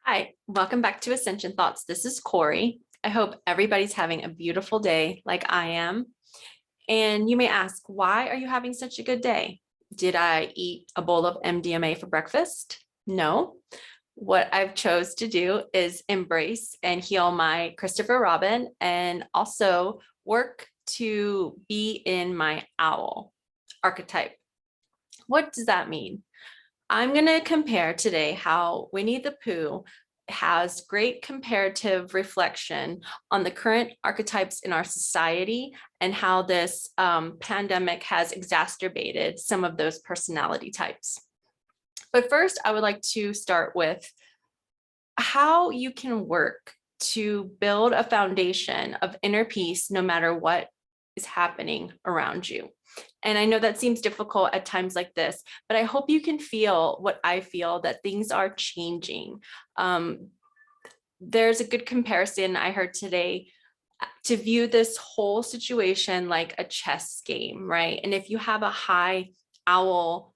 Hi, welcome back to Ascension Thoughts. This is Corey. I hope everybody's having a beautiful day like I am. And you may ask, why are you having such a good day? Did I eat a bowl of MDMA for breakfast? No. What I've chose to do is embrace and heal my Christopher Robin and also work to be in my owl archetype. What does that mean? I'm going to compare today how Winnie the Pooh has great comparative reflection on the current archetypes in our society and how this pandemic has exacerbated some of those personality types. But first, I would like to start with how you can work to build a foundation of inner peace no matter what is happening around you. And I know that seems difficult at times like this, but I hope you can feel what I feel, that things are changing. There's a good comparison I heard today to view this whole situation like a chess game, right? And if you have a high owl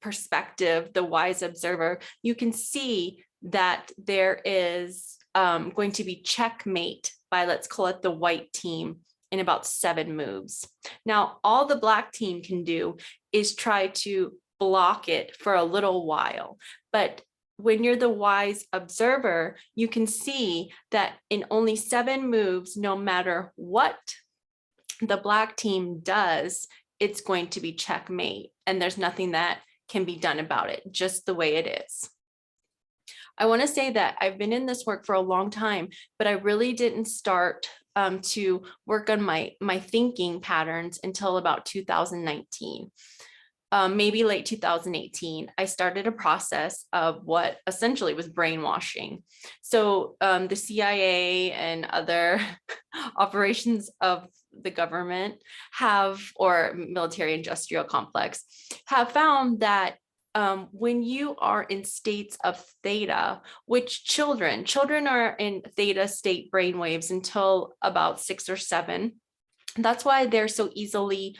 perspective, the wise observer, you can see that there is going to be checkmate by, let's call it, the white team in about 7 moves. Now, all the black team can do is try to block it for a little while. But when you're the wise observer, you can see that in only 7 moves, no matter what the black team does, it's going to be checkmate. And there's nothing that can be done about it, just the way it is. I want to say that I've been in this work for a long time, but I really didn't start to work on my thinking patterns until about 2019. Maybe late 2018, I started a process of what essentially was brainwashing. So the CIA and other operations of the government or military industrial complex, have found that when you are in states of theta, which children are in theta state brainwaves until about 6 or 7. That's why they're so easily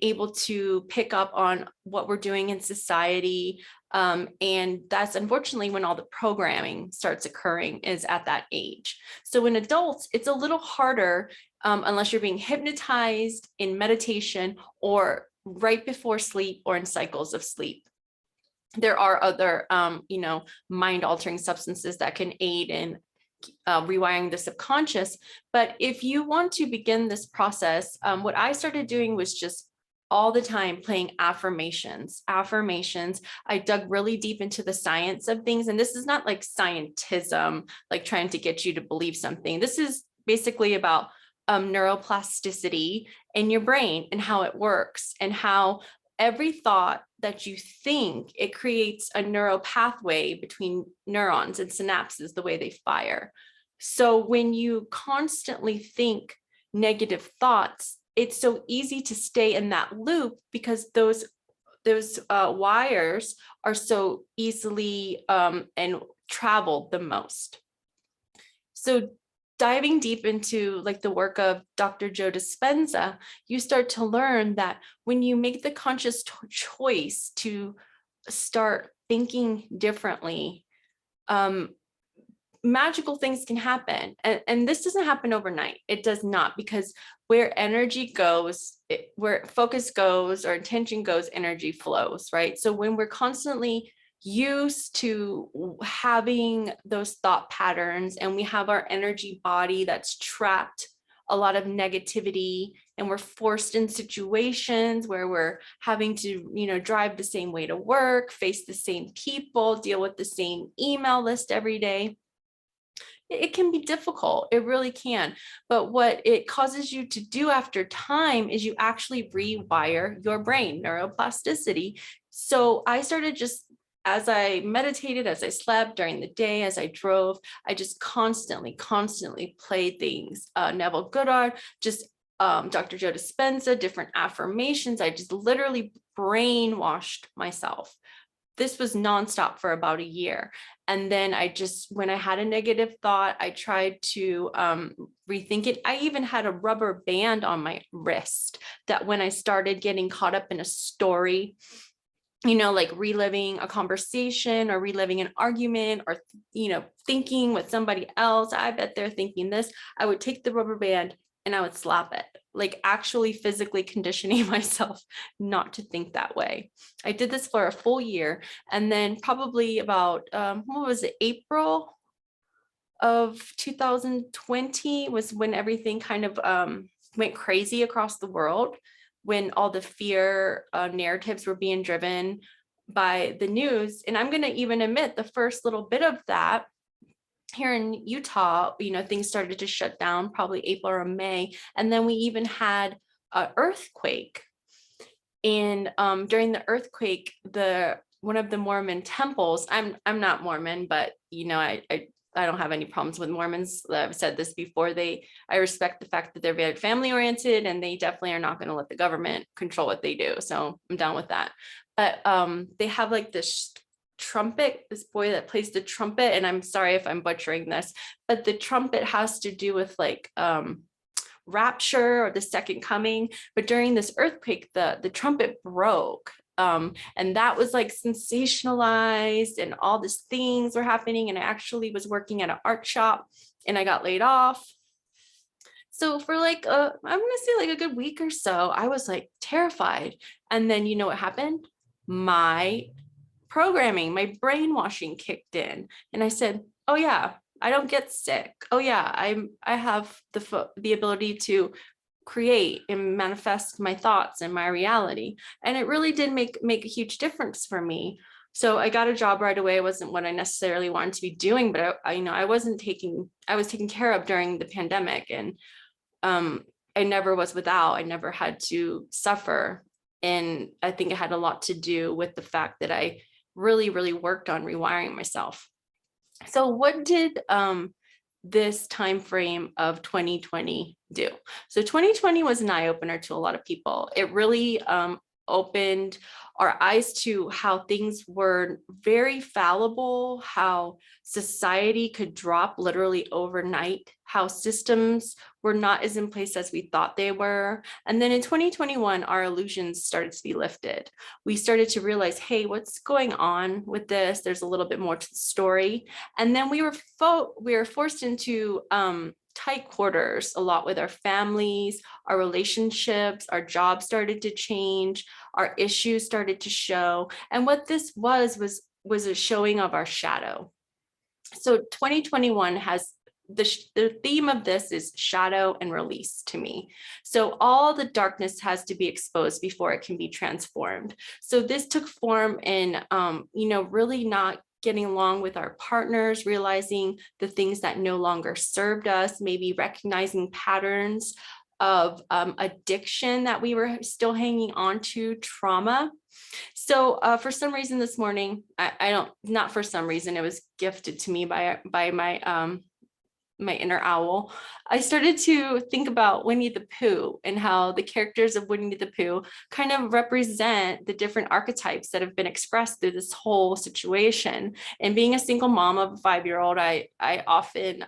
able to pick up on what we're doing in society. And that's unfortunately when all the programming starts occurring, is at that age. So in adults, it's a little harder unless you're being hypnotized in meditation or right before sleep or in cycles of sleep. There are other, mind-altering substances that can aid in rewiring the subconscious. But if you want to begin this process, what I started doing was just all the time playing affirmations. I dug really deep into the science of things. And this is not like scientism, like trying to get you to believe something. This is basically about neuroplasticity in your brain and how it works, and how every thought that you think, it creates a neural pathway between neurons and synapses, the way they fire. So when you constantly think negative thoughts, it's so easy to stay in that loop because those wires are so easily and traveled the most. So diving deep into like the work of Dr. Joe Dispenza, you start to learn that when you make the conscious choice to start thinking differently, magical things can happen. And this doesn't happen overnight. It does not, because where energy goes, where focus goes or intention goes, energy flows, right? So when we're constantly used to having those thought patterns and we have our energy body that's trapped a lot of negativity, and we're forced in situations where we're having to, drive the same way to work, face the same people, deal with the same email list every day, it can be difficult. It really can. But what it causes you to do after time is you actually rewire your brain, neuroplasticity. So I started just, as I meditated, as I slept, during the day, as I drove, I just constantly played things. Neville Goddard, just Dr. Joe Dispenza, different affirmations. I just literally brainwashed myself. This was nonstop for about a year. And then when I had a negative thought, I tried to rethink it. I even had a rubber band on my wrist that when I started getting caught up in a story, like reliving a conversation or reliving an argument or, thinking with somebody else. I bet they're thinking this. I would take the rubber band and I would slap it, like actually physically conditioning myself not to think that way. I did this for a full year. And then probably about, what was it, April of 2020 was when everything kind of went crazy across the world, when all the fear narratives were being driven by the news. And I'm going to even admit the first little bit of that here in Utah, things started to shut down probably April or May. And then we even had an earthquake. And during the earthquake, one of the Mormon temples, I'm not Mormon, but I don't have any problems with Mormons. I've said this before. I respect the fact that they're very family oriented, and they definitely are not going to let the government control what they do. So I'm down with that. But they have like this trumpet, this boy that plays the trumpet, and I'm sorry if I'm butchering this, but the trumpet has to do with like rapture or the second coming. But during this earthquake, the trumpet broke. And that was like sensationalized, and all these things were happening. And I actually was working at an art shop and I got laid off. So for like, I'm going to say like a good week or so, I was like terrified. And then you know what happened? My programming, my brainwashing kicked in. And I said, oh yeah, I don't get sick. Oh yeah, I have the ability to create and manifest my thoughts and my reality. And it really did make a huge difference for me. So I got a job right away. It wasn't what I necessarily wanted to be doing, but I was taken care of during the pandemic, and I never was without. I never had to suffer. And I think it had a lot to do with the fact that I really, really worked on rewiring myself. So what did this time frame of 2020 do? So 2020 was an eye-opener to a lot of people. It really opened our eyes to how things were very fallible, how society could drop literally overnight, how systems were not as in place as we thought they were. And then in 2021, our illusions started to be lifted. We started to realize, hey, what's going on with this? There's a little bit more to the story. And then we were forced into tight quarters a lot with our families, our relationships, our jobs started to change, our issues started to show. And what this was a showing of our shadow. So 2021 has the theme of this is shadow and release to me. So all the darkness has to be exposed before it can be transformed. So this took form in, really not getting along with our partners, realizing the things that no longer served us, maybe recognizing patterns of addiction that we were still hanging on to, trauma. So for some reason this morning, not for some reason, it was gifted to me by my inner owl, I started to think about Winnie the Pooh and how the characters of Winnie the Pooh kind of represent the different archetypes that have been expressed through this whole situation. And being a single mom of a 5-year-old, I often,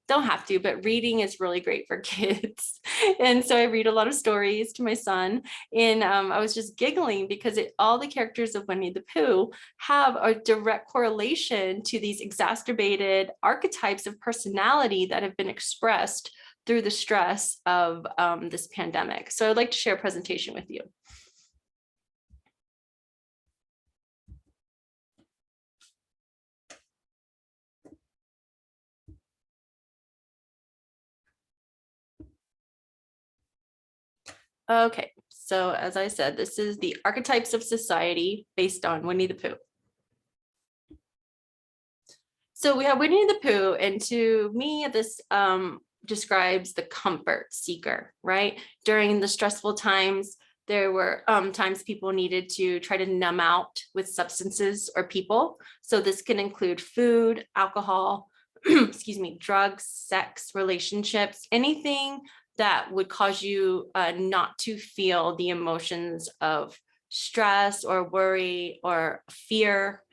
don't have to, but reading is really great for kids. And so I read a lot of stories to my son, and I was just giggling because all the characters of Winnie the Pooh have a direct correlation to these exacerbated archetypes of personality that have been expressed through the stress of this pandemic. So I'd like to share a presentation with you. Okay, so as I said, this is the archetypes of society based on Winnie the Pooh. So we have Winnie the Pooh, and to me, this describes the comfort seeker, right? During the stressful times, there were times people needed to try to numb out with substances or people. So this can include food, alcohol, excuse me, drugs, sex, relationships, anything that would cause you not to feel the emotions of stress or worry or fear.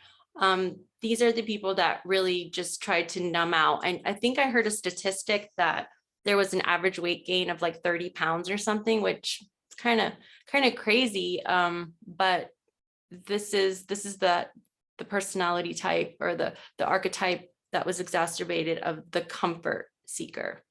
These are the people that really just tried to numb out. And I think I heard a statistic that there was an average weight gain of like 30 pounds or something, which is kind of crazy. But this is the personality type, or the archetype that was exacerbated, of the comfort seeker.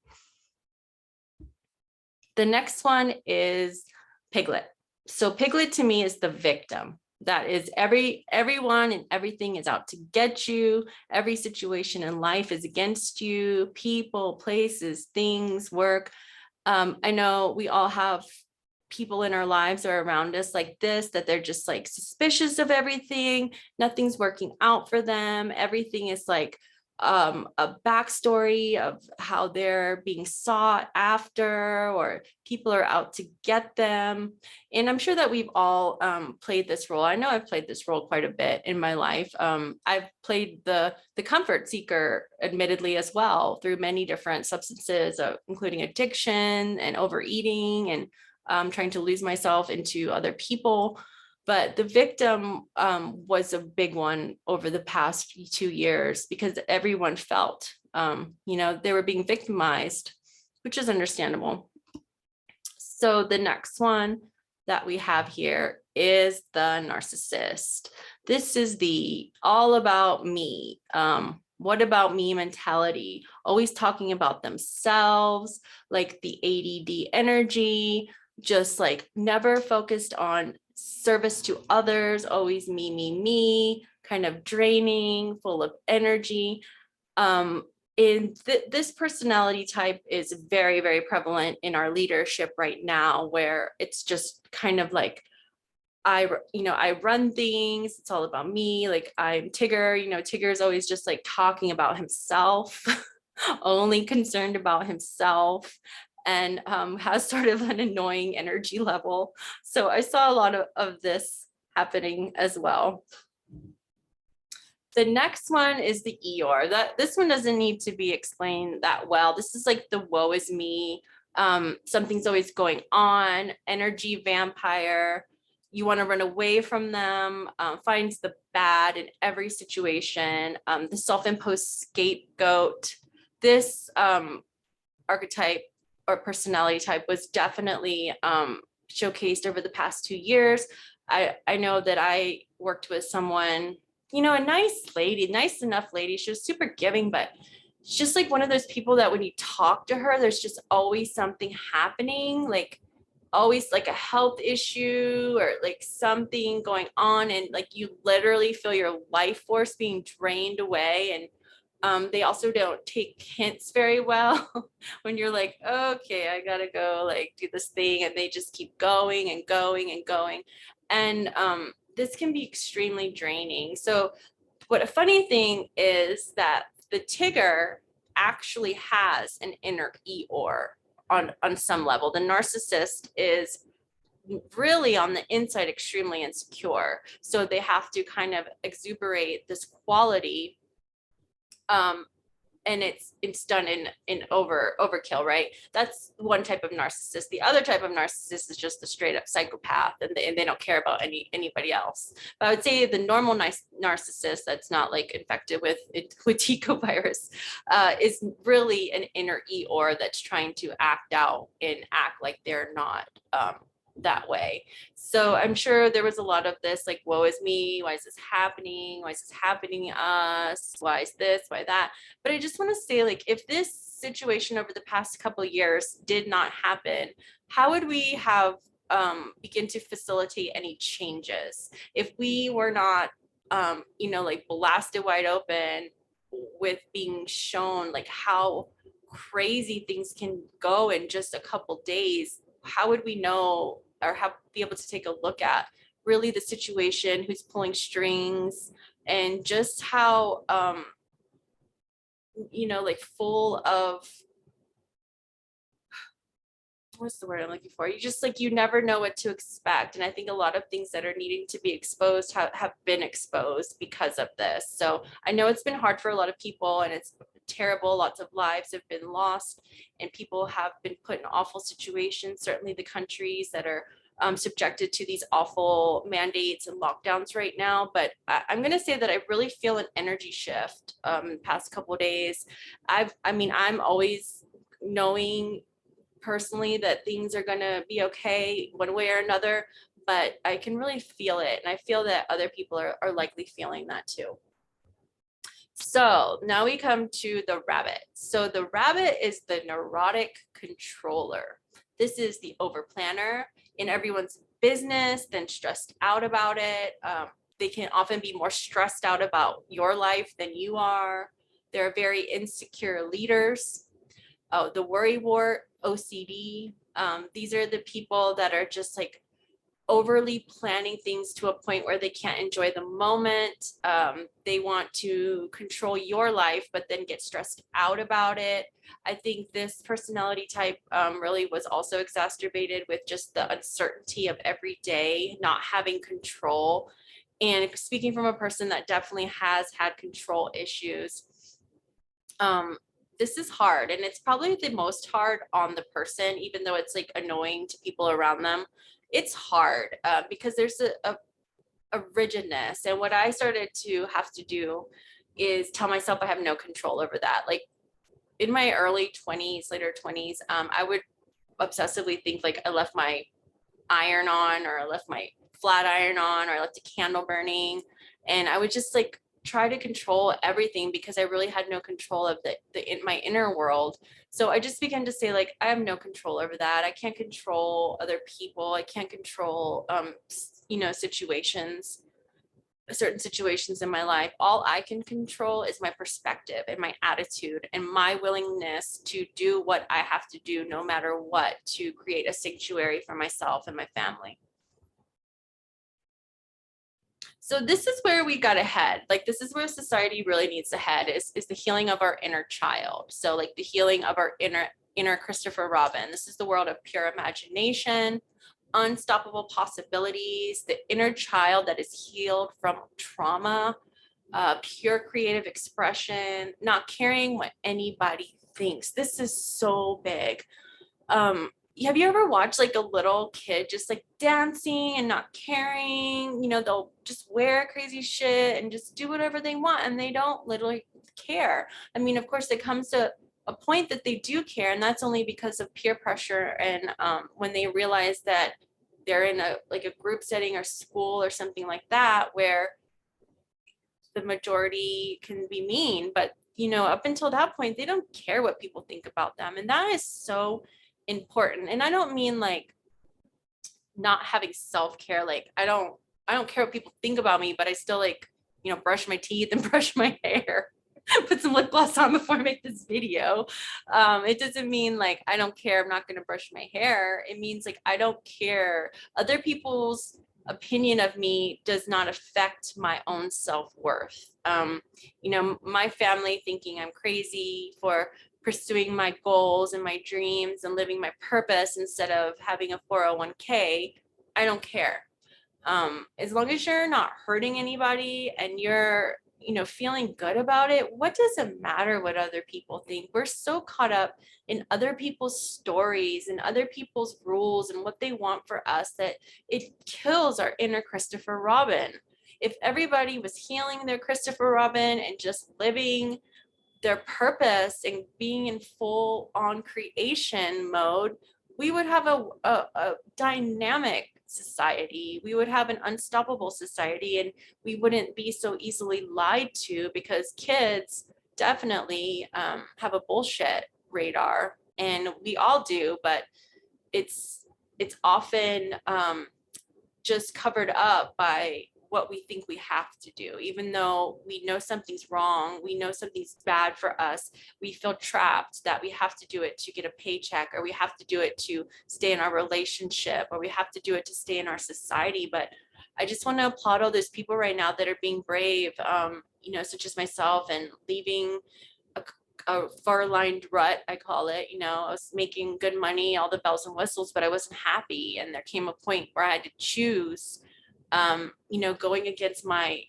The next one is Piglet. So Piglet to me is the victim. That is everyone and everything is out to get you. Every situation in life is against you. People, places, things, work. I know we all have people in our lives or around us like this, that they're just like suspicious of everything. Nothing's working out for them. Everything is like a backstory of how they're being sought after, or people are out to get them. And I'm sure that we've all played this role. I know I've played this role quite a bit in my life. I've played the comfort seeker, admittedly, as well, through many different substances, including addiction and overeating, and trying to lose myself into other people. But the victim was a big one over the past 2 years, because everyone felt, they were being victimized, which is understandable. So the next one that we have here is the narcissist. This is the all about me. What about me mentality, always talking about themselves, like the ADD energy, just like never focused on service to others, always me, kind of draining, full of energy. This personality type is very, very prevalent in our leadership right now, where it's just kind of like, I run things, it's all about me, like I'm Tigger. Tigger is always just like talking about himself, only concerned about himself, and has sort of an annoying energy level. So I saw a lot of this happening as well. The next one is the Eeyore. This one doesn't need to be explained that well. This is like the woe is me. Something's always going on, energy vampire. You want to run away from them, finds the bad in every situation, the self-imposed scapegoat. This archetype or personality type was definitely showcased over the past 2 years. I know that I worked with someone, a nice lady, nice enough lady. She was super giving, but she's just like one of those people that when you talk to her, there's just always something happening, like always like a health issue or like something going on. And like you literally feel your life force being drained away. And they also don't take hints very well when you're like, okay, I gotta go like do this thing. And they just keep going and going and going. And this can be extremely draining. So what a funny thing is that the Tigger actually has an inner Eeyore on some level. The narcissist is really on the inside extremely insecure. So they have to kind of exuberate this quality. And it's done in overkill, right? That's one type of narcissist. The other type of narcissist is just the straight up psychopath, and they don't care about anybody else. But I would say the normal narcissist that's not like infected with ecovirus is really an inner Eeyore that's trying to act out and act like they're not that way. So I'm sure there was a lot of this, like, woe is me, why is this happening? Why is this happening to us? Why is this? Why that? But I just want to say, like, if this situation over the past couple of years did not happen, how would we have begin to facilitate any changes if we were not like blasted wide open with being shown like how crazy things can go in just a couple days? How would we know or be able to take a look at really the situation, who's pulling strings, and just how like full of, what's the word I'm looking for? You just like, you never know what to expect. And I think a lot of things that are needing to be exposed have been exposed because of this. So I know it's been hard for a lot of people, and it's terrible. Lots of lives have been lost, and people have been put in awful situations. Certainly the countries that are subjected to these awful mandates and lockdowns right now. But I'm going to say that I really feel an energy shift in the past couple of days. I'm always knowing personally that things are going to be okay one way or another, but I can really feel it. And I feel that other people are likely feeling that too. So now we come to the rabbit. So the rabbit is the neurotic controller. This is the overplanner in everyone's business, then stressed out about it. They can often be more stressed out about your life than you are. They're very insecure leaders. Oh, the worrywart, OCD. These are the people that are just like overly planning things to a point where they can't enjoy the moment. They want to control your life, but then get stressed out about it. I think this personality type really was also exacerbated with just the uncertainty of every day, not having control. And speaking from a person that definitely has had control issues, this is hard, and it's probably the most hard on the person, even though it's like annoying to people around them. It's hard because there's a rigidness. And what I started to have to do is tell myself I have no control over that. Like in my early 20s, later 20s, I would obsessively think like I left my iron on, or I left my flat iron on, or I left a candle burning. And I would just like try to control everything because I really had no control of my inner world. So I just began to say like, I have no control over that. I can't control other people. I can't control, situations, certain situations in my life. All I can control is my perspective and my attitude and my willingness to do what I have to do, no matter what, to create a sanctuary for myself and my family. So this is where we got to head. Like this is where society really needs to head, is the healing of our inner child. So like the healing of our inner Christopher Robin. This is the world of pure imagination, unstoppable possibilities, the inner child that is healed from trauma, pure creative expression, not caring what anybody thinks. This is so big. Have you ever watched like a little kid just like dancing and not caring? They'll just wear crazy shit and just do whatever they want, and they don't literally care. I mean, of course, it comes to a point that they do care, and that's only because of peer pressure and when they realize that they're in a group setting or school or something like that where the majority can be mean. But up until that point, they don't care what people think about them, and that is so important. And I don't mean like not having self-care. Like I don't care what people think about me, but I still brush my teeth and brush my hair, put some lip gloss on before I make this video. It doesn't mean like I don't care, I'm not going to brush my hair. It means like I don't care. Other people's opinion of me does not affect my own self-worth. My family thinking I'm crazy for pursuing my goals and my dreams and living my purpose instead of having a 401k, I don't care. As long as you're not hurting anybody and you're feeling good about it, what does it matter what other people think? We're so caught up in other people's stories and other people's rules and what they want for us that it kills our inner Christopher Robin. If everybody was healing their Christopher Robin and just living their purpose and being in full on creation mode, we would have a dynamic society. We would have an unstoppable society, and we wouldn't be so easily lied to, because kids definitely have a bullshit radar, and we all do, but it's often just covered up by what we think we have to do. Even though we know something's wrong, we know something's bad for us, we feel trapped that we have to do it to get a paycheck, or we have to do it to stay in our relationship, or we have to do it to stay in our society. But I just want to applaud all those people right now that are being brave, such as myself, and leaving a far-lined rut, I call it. I was making good money, all the bells and whistles, but I wasn't happy. And there came a point where I had to choose, going against my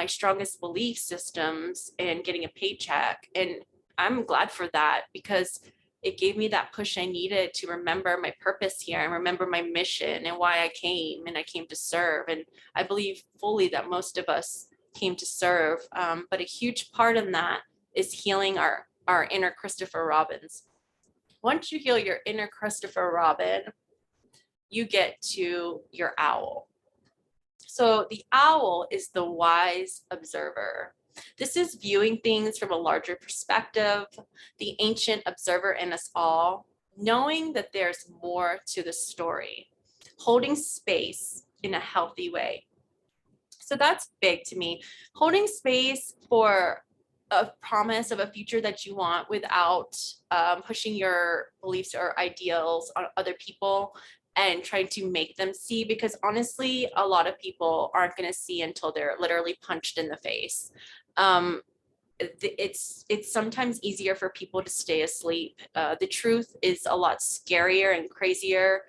strongest belief systems and getting a paycheck. And I'm glad for that, because it gave me that push I needed to remember my purpose here and remember my mission and why I came. And I came to serve. And I believe fully that most of us came to serve. But a huge part in that is healing our inner Christopher Robins. Once you heal your inner Christopher Robin, you get to your owl. So the owl is the wise observer. This is viewing things from a larger perspective, the ancient observer in us all, knowing that there's more to the story, holding space in a healthy way. So that's big to me. Holding space for a promise of a future that you want without pushing your beliefs or ideals on other people and trying to make them see, because honestly, a lot of people aren't going to see until they're literally punched in the face. It's sometimes easier for people to stay asleep. The truth is a lot scarier and crazier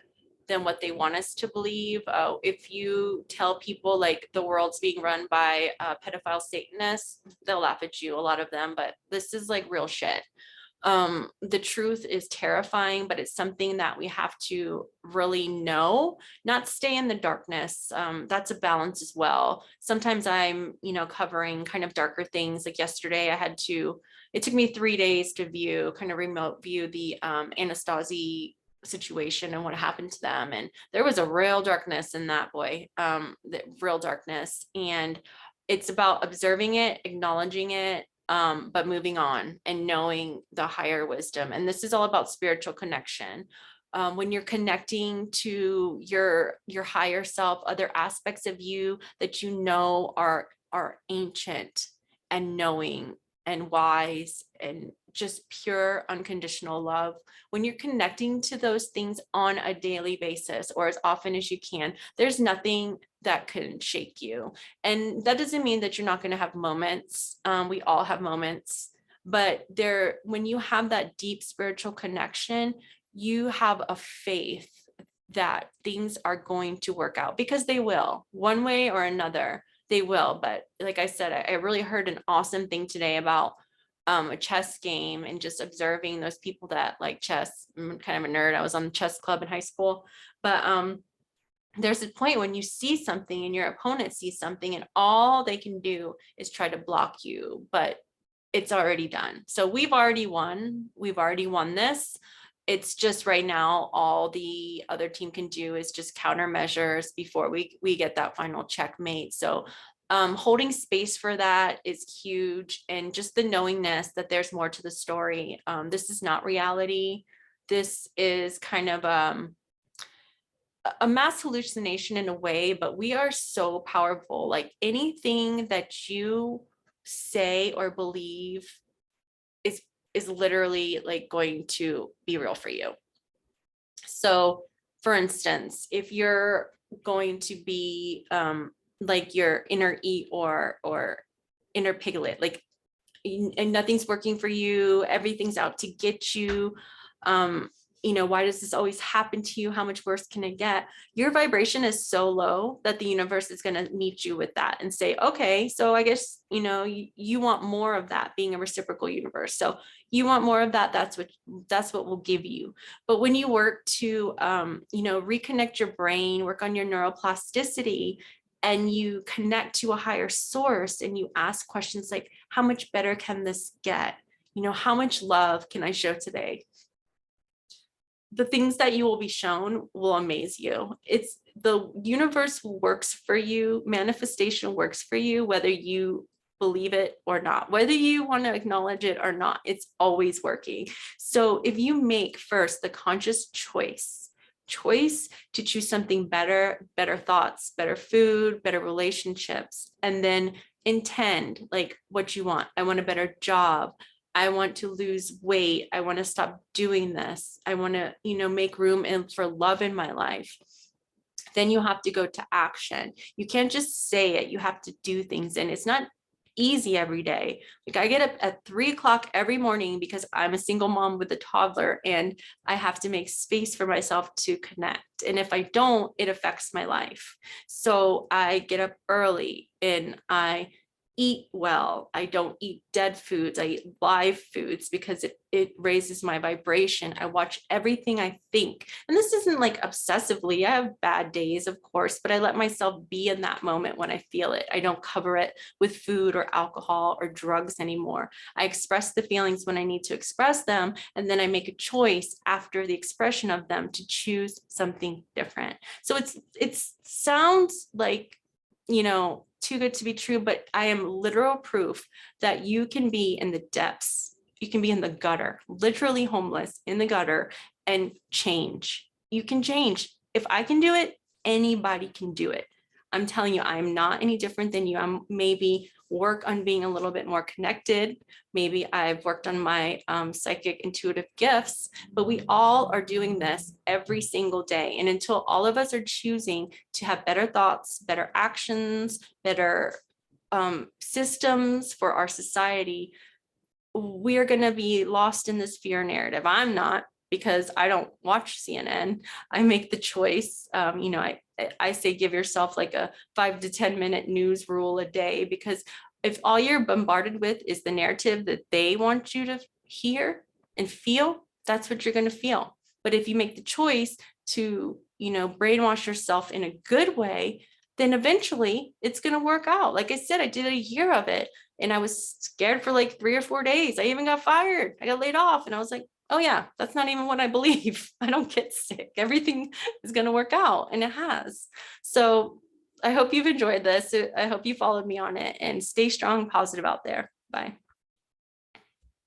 than what they want us to believe. If you tell people like the world's being run by pedophile Satanists, they'll laugh at you, a lot of them, but this is like real shit. The truth is terrifying, but it's something that we have to really know, not stay in the darkness. That's a balance as well. Sometimes I'm, covering kind of darker things. Like yesterday it took me 3 days to kind of remote view the Anastasia situation and what happened to them. And there was a real darkness in that boy, the real darkness. And it's about observing it, acknowledging it, but moving on and knowing the higher wisdom. And this is all about spiritual connection. When you're connecting to your higher self, other aspects of you that are ancient and knowing and wise and just pure unconditional love. When you're connecting to those things on a daily basis or as often as you can, there's nothing that can shake you. And that doesn't mean that you're not going to have moments. We all have moments, but when you have that deep spiritual connection, you have a faith that things are going to work out, because they will, one way or another. They will. But like I said, I really heard an awesome thing today about a chess game and just observing those people that like chess. I'm kind of a nerd. I was on the chess club in high school, but there's a point when you see something and your opponent sees something and all they can do is try to block you, but it's already done. So we've already won. We've already won this. It's just right now, all the other team can do is just countermeasures before we get that final checkmate. So holding space for that is huge. And just the knowingness that there's more to the story. This is not reality. This is kind of a mass hallucination in a way, but we are so powerful. Like anything that you say or believe is literally like going to be real for you. So for instance, if you're going to be like your inner eat or inner piglet, like, and nothing's working for you, everything's out to get you, why does this always happen to you? How much worse can it get? Your vibration is so low that the universe is going to meet you with that and say, okay, so I guess, you want more of that, being a reciprocal universe. So you want more of that. That's what we'll give you. But when you work to, reconnect your brain, work on your neuroplasticity, and you connect to a higher source and you ask questions like, how much better can this get? How much love can I show today? The things that you will be shown will amaze you. It's the universe works for you. Manifestation works for you, whether you believe it or not, whether you want to acknowledge it or not, it's always working. So if you make first the conscious choice to choose something better thoughts, better food, better relationships, and then intend like what you want. I want a better job. I want to lose weight. I want to stop doing this. I want to, make room for love in my life. Then you have to go to action. You can't just say it. You have to do things. And it's not easy every day. Like I get up at 3:00 every morning because I'm a single mom with a toddler and I have to make space for myself to connect. And if I don't, it affects my life. So I get up early and I eat well. I don't eat dead foods. I eat live foods because it raises my vibration. I watch everything I think. And this isn't like obsessively. I have bad days, of course, but I let myself be in that moment when I feel it. I don't cover it with food or alcohol or drugs anymore. I express the feelings when I need to express them. And then I make a choice after the expression of them to choose something different. So it sounds like, too good to be true, but I am literal proof that you can be in the depths. You can be in the gutter, literally homeless in the gutter, and change. You can change. If I can do it, anybody can do it. I'm telling you, I'm not any different than you. I'm maybe work on being a little bit more connected. Maybe I've worked on my psychic intuitive gifts, but we all are doing this every single day. And until all of us are choosing to have better thoughts, better actions, better systems for our society, we're going to be lost in this fear narrative. I'm not, because I don't watch CNN. I make the choice. I say give yourself like a 5 to 10 minute news rule a day, because if all you're bombarded with is the narrative that they want you to hear and feel, that's what you're going to feel. But if you make the choice to, brainwash yourself in a good way, then eventually it's going to work out. Like I said, I did a year of it and I was scared for like 3 or 4 days. I even got fired. I got laid off. And I was like, oh yeah, that's not even what I believe. I don't get sick. Everything is going to work out. And it has. So I hope you've enjoyed this. I hope you followed me on it, and stay strong and positive out there. Bye.